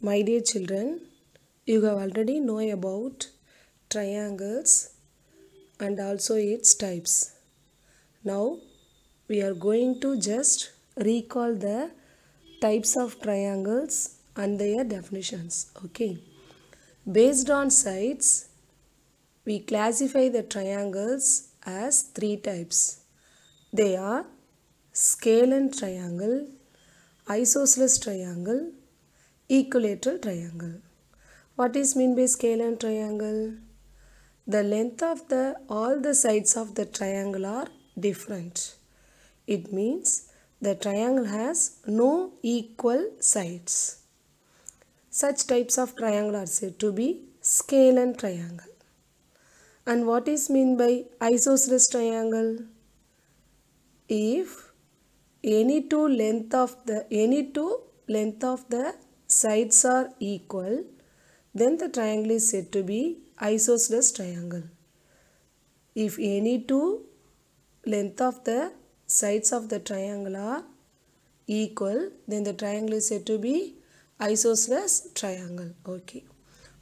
My dear children, you have already know about triangles and also its types. Now we are going to just recall the types of triangles and their definitions. Okay. Based on sides, we classify the triangles as three types. They are scalene triangle, isosceles triangle, equilateral triangle. What is mean by scalene triangle? The length of all the sides of the triangle are different. It means the triangle has no equal sides. Such types of triangle are said to be scalene triangle. And what is mean by isosceles triangle? If any two length of the sides are equal, then the triangle is said to be isosceles triangle. If any two length of the sides of the triangle are equal, then the triangle is said to be isosceles triangle. Okay.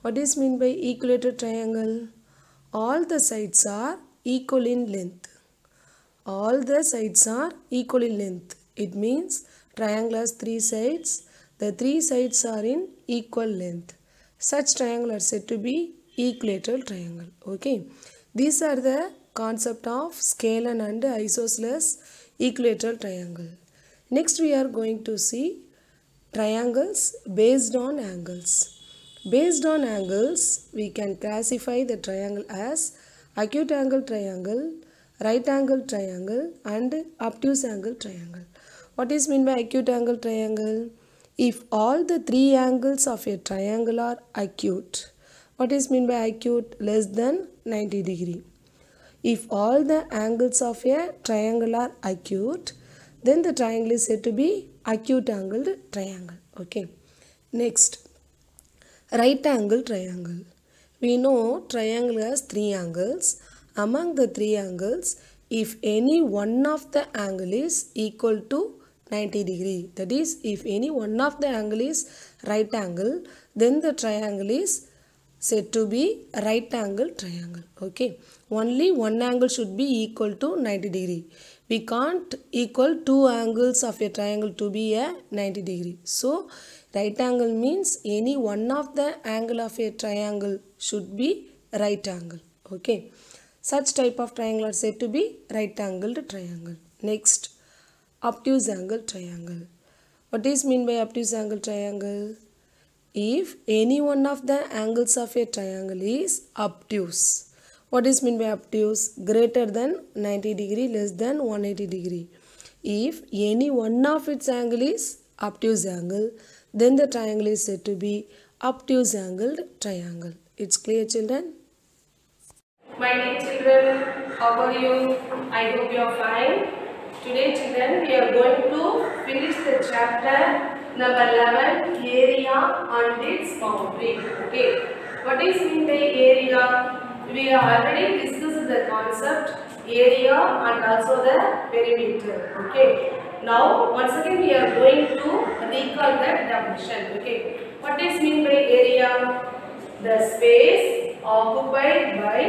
What is mean by equilateral triangle? All the sides are equal in length. All the sides are equal in length. It means triangle has three sides. The three sides are in equal length. Such triangle are said to be equilateral triangle. Okay. These are the concept of scalene and isosceles equilateral triangle. Next we are going to see triangles based on angles. Based on angles, we can classify the triangle as acute angle triangle, right angle triangle and obtuse angle triangle. What is mean by acute angle triangle? If all the three angles of a triangle are acute. What is mean by acute? Less than 90 degree. If all the angles of a triangle are acute, then the triangle is said to be acute angled triangle. Okay. Next, right angle triangle. We know triangle has three angles. Among the three angles, if any one of the angle is equal to 90 degree, that is, if any one of the angle is right angle, then the triangle is said to be right angle triangle. Okay. Only one angle should be equal to 90 degree. We can't equal two angles of a triangle to be a 90 degree. So, right angle means any one of the angle of a triangle should be right angle. Okay. Such type of triangle are said to be right angled triangle. Next, obtuse angle triangle. What is mean by obtuse angle triangle? If any one of the angles of a triangle is obtuse. What is mean by obtuse? Greater than 90 degree, less than 180 degree. If any one of its angle is obtuse angle, then the triangle is said to be obtuse angled triangle. It's clear, children? My dear children, how are you? I hope you are fine. Today, children, we are going to finish the chapter number 11, area and its boundary. Okay. What is mean by area? We have already discussed the concept area and also the perimeter. Okay. Now, once again, we are going to recall the definition. Okay. What is mean by area? The space occupied by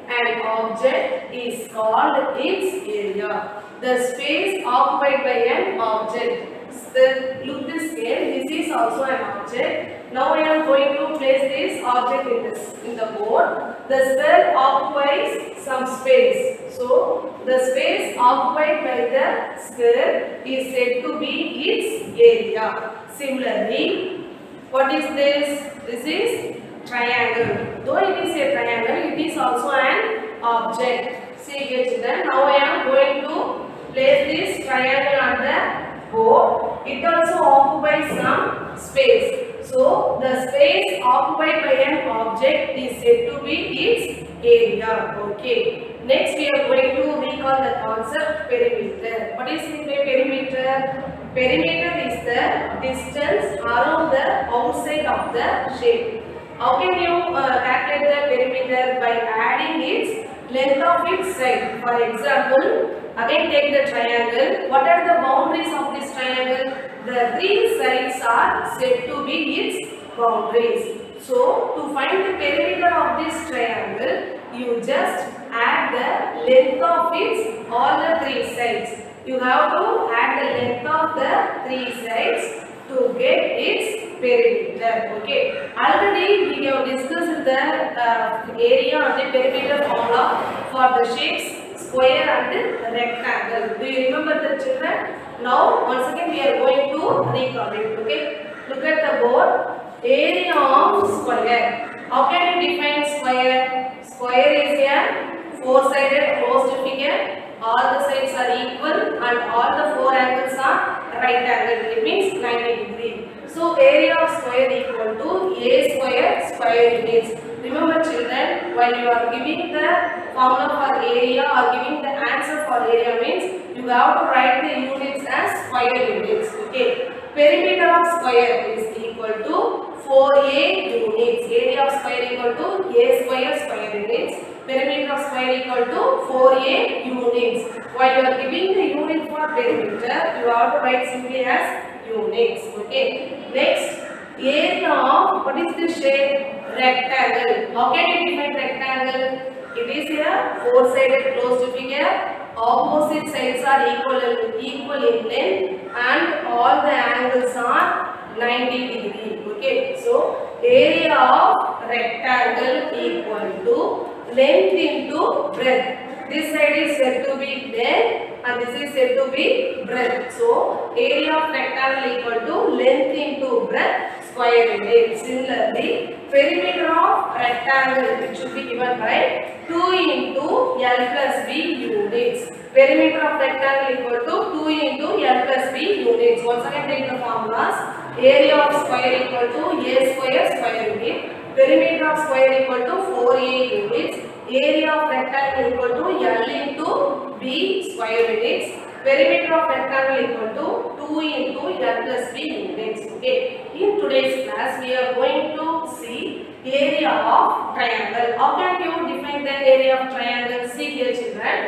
an object is called its area. The space occupied by an object. So, look this here. This is also an object. Now I am going to place this object in the board. The sphere occupies some space. So the space occupied by the sphere is said to be its area. Similarly, what is this? This is triangle. Though it is a triangle, it is also an object. See here, children. Now I am going to place this triangle on the board. It also occupies some space. So the space occupied by an object is said to be its area. Okay. Next we are going to recall the concept perimeter. What is meant by perimeter? Perimeter is the distance around the outside of the shape. How can you calculate the perimeter? By adding its length of its side. For example, again take the triangle. What are the boundaries of this triangle? The three sides are said to be its boundaries. So to find the perimeter of this triangle, you just add the length of its all the three sides. You have to add the length of the three sides to get its perimeter. Okay. Already we have discussed the area of the perimeter formula for the shapes square and rectangle. Do you remember the children? Now once again we are going to recall it. Okay. Look at the board. Area of square. How can you define square? Square is a four-sided closed figure. All the sides are equal and all the four angles are right angle. It means 90 degree. So area of square equal to a square units. Remember children, while you are giving the formula for area or giving the answer for area means you have to write the units as square units. Okay. Perimeter of square is equal to 4a units. Area of square equal to a square units. Perimeter of square equal to 4a units. While you are giving the unit for perimeter, you have to write simply as units. Okay. Next, area of what is the shape? Rectangle. How can you define rectangle? It is a four-sided closed figure. Opposite sides are equal in length and all the angles are 90 degree. Okay. So area of rectangle equal to length into breadth. This side is said to be length and this is said to be breadth. So area of rectangle equal to length into breadth square unit. Similarly, perimeter of rectangle it should be given by 2 into L plus B units. Perimeter of rectangle equal to 2 into L plus B units. Once again take the formulas. Area of square equal to a square unit. Perimeter of square equal to 4a units. Area of rectangle equal to L into B square units. Perimeter of rectangle equal to 2 into L plus B units. Okay. In today's class, we are going to see area of triangle. How can you define the area of triangle? See here children.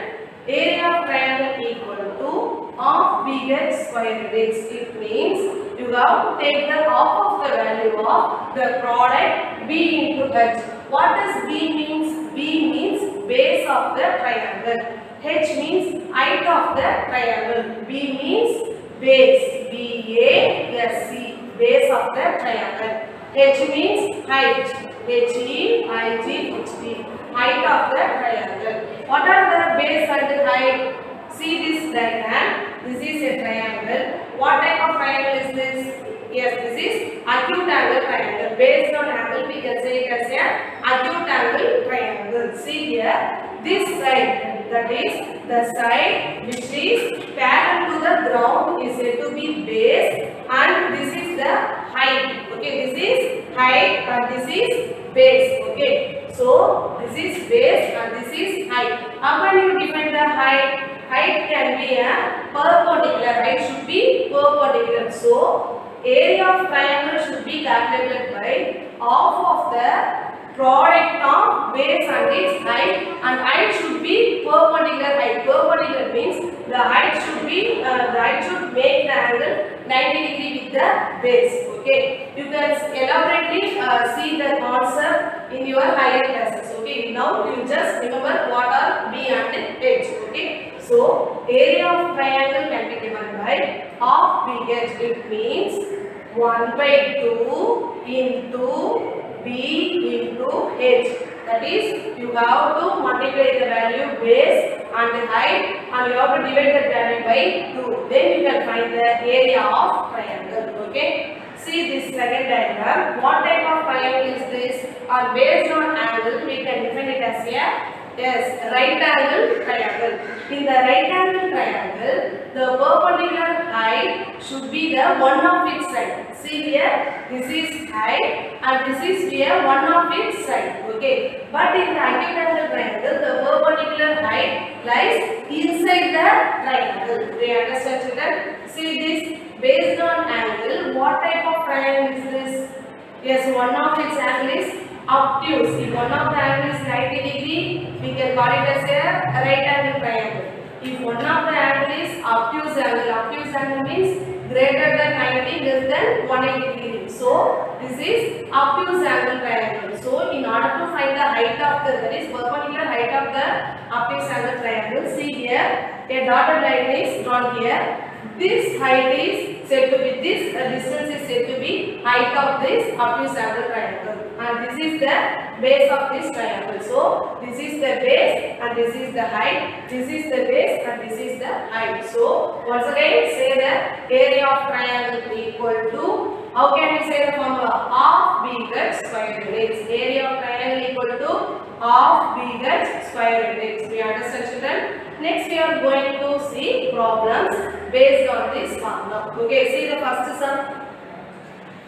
Area of triangle equal to half BH square units. It means you have to take the half of the value of the product B into H. What does B means? B means base of the triangle. H means height of the triangle. B means base. B-A-S-E. Base of the triangle. H means height. H-E-I-G-H-T. Height of the triangle. What are the base and height? See this diagram. This is a triangle. What type of triangle is this? Yes, this is acute angle triangle. Based on angle, we can say it as a acute angle triangle. See here, this side, that is the side which is parallel to the ground is said to be base, and this is the height. Okay, this is height and this is base. Okay, so this is base and this is height. How can you define the height? Height can be a perpendicular. Height should be perpendicular. So area of triangle should be calculated by half of the product of base and its height, and height should be perpendicular height. Perpendicular means the height should make the angle 90 degree with the base. Okay, you can elaborately see the concept in your higher classes. Okay, now you just remember what are B and H. Okay, so area of triangle can be given by half BH. It means 1 by 2 into B into H. That is, you have to multiply the value base and height, and you have to divide that value by 2. Then you can find the area of triangle. Okay. See this second diagram. What type of triangle is this? Or based on angle, we can define it as a right angle triangle. In the right angle triangle, the perpendicular height should be the one of its side. See here, this is height and this is here one of its side. Okay, but in the acute angle triangle, the perpendicular height lies inside the triangle. Do you understand children? See this, based on angle, what type of triangle is this? Yes, one of its angle is obtuse. If one of the angle is 90 degree, we can call it as a right angle triangle. If one of the angle is obtuse angle means greater than 90, less than 180 degrees. So this is obtuse angle triangle. So in order to find the height of the, that is perpendicular height of the obtuse angle triangle, see here a dotted line is drawn here. This height is said to be this, distance is said to be height of this obtuse angle triangle, and this is the base of this triangle. So this is the base and this is the height, this is the base and this is the height. So once again say the area of triangle equal to, how can we say the formula? Half b gets square units. Area of triangle equal to half b gets square units. We understand, children? Next we are going to see problems based on this formula. Okay, see the first sum.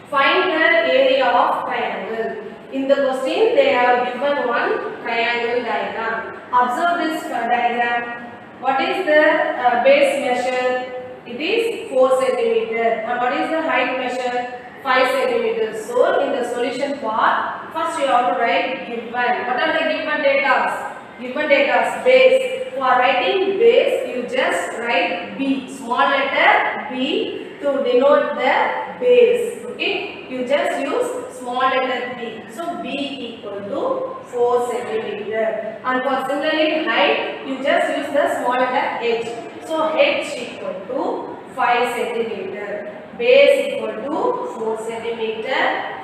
Find the area of triangle. In the question they have given one triangle diagram. Observe this diagram. What is the base measure? It is 4 cm. And what is the height measure? 5 cm. So in the solution part, first you have to write given. What are the given data? Given data base. For writing base, you just write B, small letter B to denote the base. Okay, you just use small letter B. So B equal to 4 cm. And for similarly height, you just use the small letter H. So H equal to 5 cm. Base equal to 4 cm.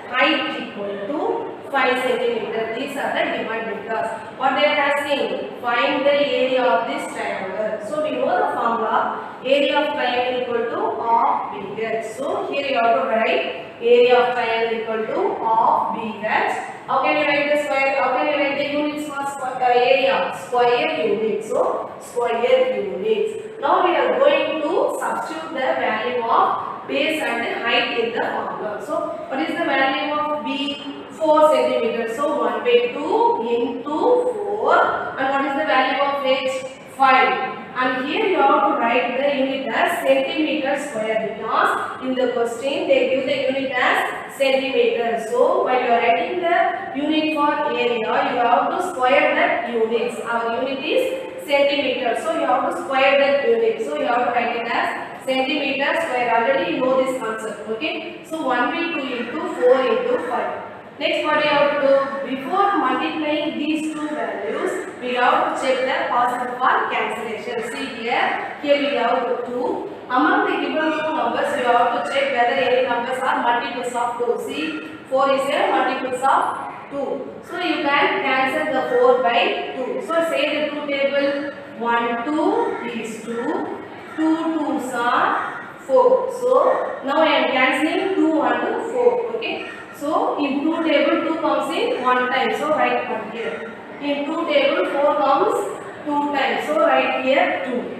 Height equal to 5 cm. These are the given data. What they are asking? Find the area of this triangle. So we know the formula. Area of triangle equal to half b gets. So here you have to write area of triangle equal to half b gets. How can you write the square? How can you write the units for area? Square units. So square units. Now we are going to substitute the value of base and height in the formula. So what is the value of b? 4 cm. So 1 by 2 into 4. And what is the value of h? 5. And here you have to write the unit as centimeter square, because in the question they give the unit as centimeter. So while you are writing the unit for area, you have to square that units. Our unit is centimeter. So you have to square that unit. So you have to write it as centimeter square. Already you know this concept. Okay. So 1 by 2 into 4 into 5. Next, what we have to do? Before multiplying these two values, we have to check the possible for cancellation. See here we have 2. Among the given two numbers, we have to check whether any numbers are multiples of 2. See, 4 is a multiples of 2. So you can cancel the 4 by 2. So say the 2 table. 1, 2 is 2. 2 2s are 4. So now I am cancelling 2 and 4. Okay. So in 2 table 2 comes in 1 time. So write 1 here. In 2 table 4 comes 2 times. So write here 2.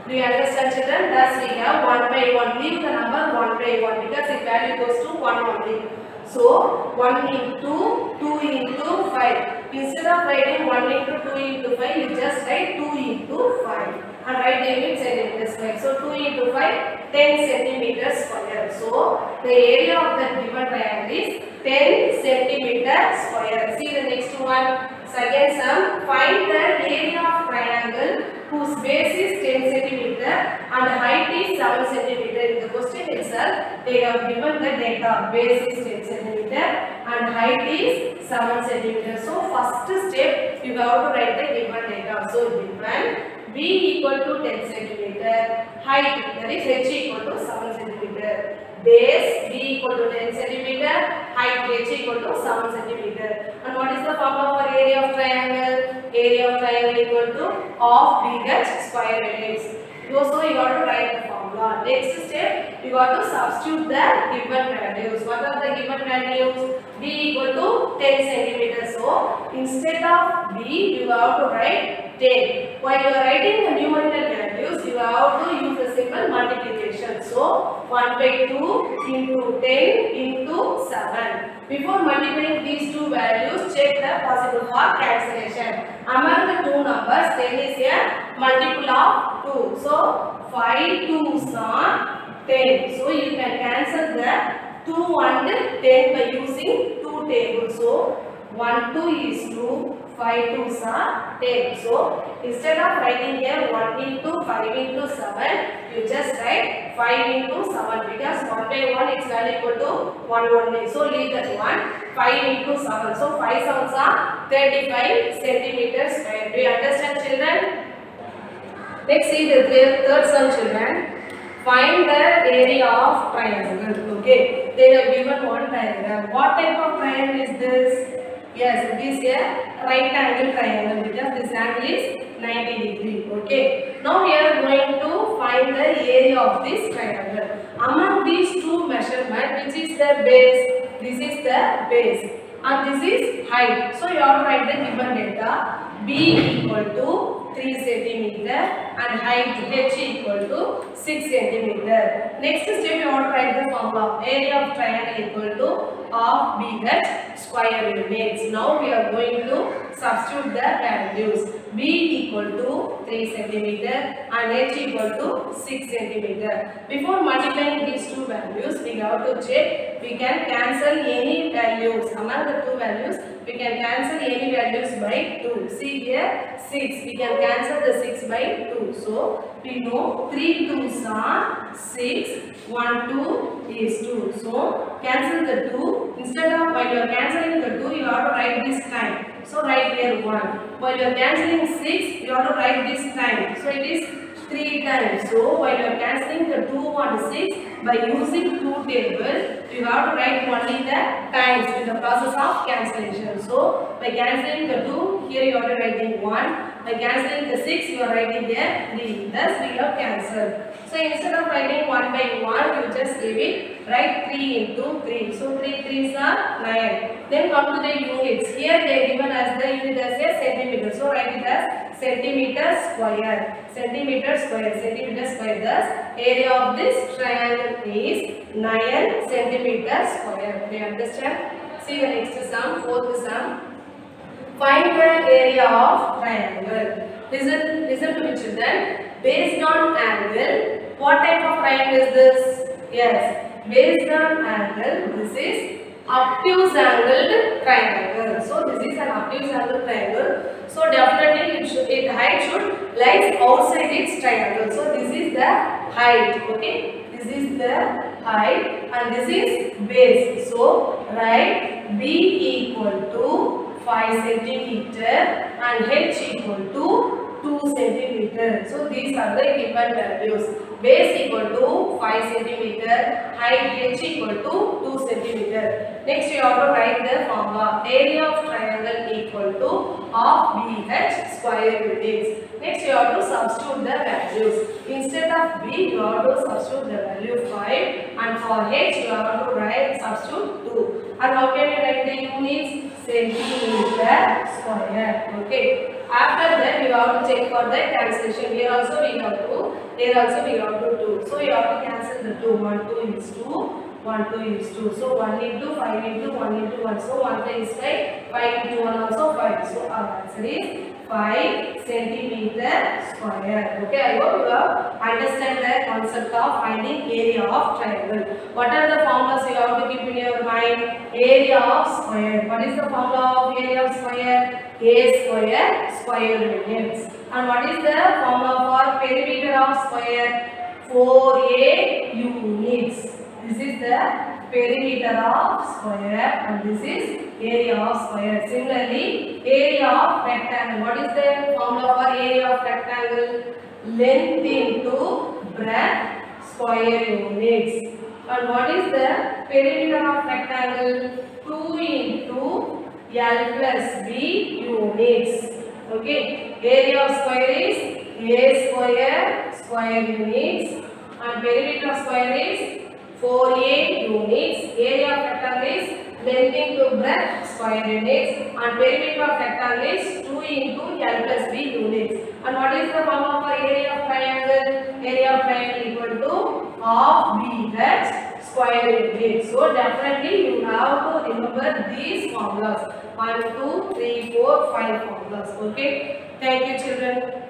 Do you understand, children? Thus we have 1 by 1. Leave the number 1 by 1 because its value goes to 1 only. So 1 into 2 into 5. Instead of writing 1 into 2 into 5, you just write 2 into 5. And write the unit centimeter square. So 2 into 5, 10 centimeters square. So the area of the given triangle is 10 centimeters square. See the next one. Second sum. Find the area of triangle whose base is 10 centimeter and height is 7 centimeter. In the question itself, they have given the data. Base is 10 centimeter and height is 7 centimeter. So first step, you have to write the given data. So given b equal to 10 centimeter, height that is h equal to 7 centimeter, base b equal to 10 centimeter, height h equal to 7 centimeter. And what is the formula for area of triangle? Area of triangle equal to half b gets square units. So you have to write the formula. Next step, you have to substitute the given values. What are the given values? B equal to 10 centimeters. So instead of b, you have to write 10. While you are writing the numerical values, you have to use the simple multiplication. So 1 by 2 into 10 into 7. Before multiplying these two values, check the possible for cancellation. Among the two numbers, 10 is a multiple of 2. So 5 2s are 10. So you can cancel the 2 and 10 by using 2 tables. So 1 2 is 2, 5 2s are 10. So instead of writing here 1 into 5 into 7, you just write 5 into 7 because 1 by 1 is value equal to 1 only. So leave that one. 5 into 7. So 5 sevens are 35 centimeters square. Do you understand, children? Let's see the third sum, children. Find the area of triangle. Okay, they have given one diagram. What type of triangle is this? Yes, it is a right angle triangle because this angle is 90 degree. Okay, now we are going to find the area of this triangle. Among these two measurements, which is the base? This is the base and this is height. So you have to write the given data. B equal to 3 centimeter and height h equal to 6 centimeter. Next step you want to write the formula. Area of triangle equal to half BH square units. Now we are going to substitute the values. B equal to 3 centimeter and h equal to 6 centimeter. Before multiplying these two values, we have to check we can cancel any values. Among the two values, we can cancel any values by 2. See here 6. We can cancel the 6 by 2. So we know 3 2s are 6. 1 2 is 2. So cancel the 2. Instead of while you are cancelling the 2, you have to write this time. So write here 1. While you are cancelling 6, you have to write this time. So it is 3 times. So while you are cancelling the 2 and 6, by using 2 table, you have to write only the times in the process of cancellation. So by cancelling the 2, here you are writing 1. By cancelling the 6, you are writing here 3. Thus we have cancelled. So instead of writing 1 by 1, you just leave it. Write 3 into 3. So 3 3s are 9. Then come to the units. Here they are given as the unit as a centimeter. So write it as centimeter square. Centimeter square. Centimeter square. Thus area of this triangle is 9 centimeter square. Do you understand? See the next sum. Fourth sum. Find the area of triangle. Listen to me, children. Based on angle, what type of triangle is this? Yes, based on angle, this is obtuse angled triangle. So this is an obtuse angled triangle. So definitely its height should lie outside its triangle. So this is the height. Okay, this is the height and this is base. So write B equal to 5 centimeter and h equal to 2 centimeter. So these are the given values. Base equal to 5 centimeter, height h equal to 2 centimeter. Next you have to write the formula. Area of triangle equal to half BH square units. Next you have to substitute the values. Instead of B, you have to substitute the value 5 and for h you have to write substitute 2. And how can you write the units? Centimeter square. Okay. After that, you have to check for the cancellation. Here also we have to. Here also we have to 2. So you have to cancel the 2. 1 2 is 2. 1 2 is 2. So 1 into 5 into 1 into 1. So 1 is 5. 5 into 1 also 5. So our answer is 5 centimeter square. Okay, I hope you have understand the concept of finding area of triangle. What are the formulas you have to keep in your mind? Area of square. What is the formula of area of square? A square square units. And what is the formula for perimeter of square? 4a units. This is the perimeter of square and this is area of square. Similarly, area of rectangle. What is the formula for area of rectangle? Length into breadth square units. And what is the perimeter of rectangle? 2 into L plus B units. Okay. Area of square is A square square units and perimeter of square is 4a units. Area of rectangle is length into breadth square units and perimeter of rectangle is 2 into L plus B units. And what is the formula for area of triangle? Area of triangle equal to half BH square units. So definitely you have to remember these formulas. 1 2 3 4 5 formulas. Okay. Thank you, children.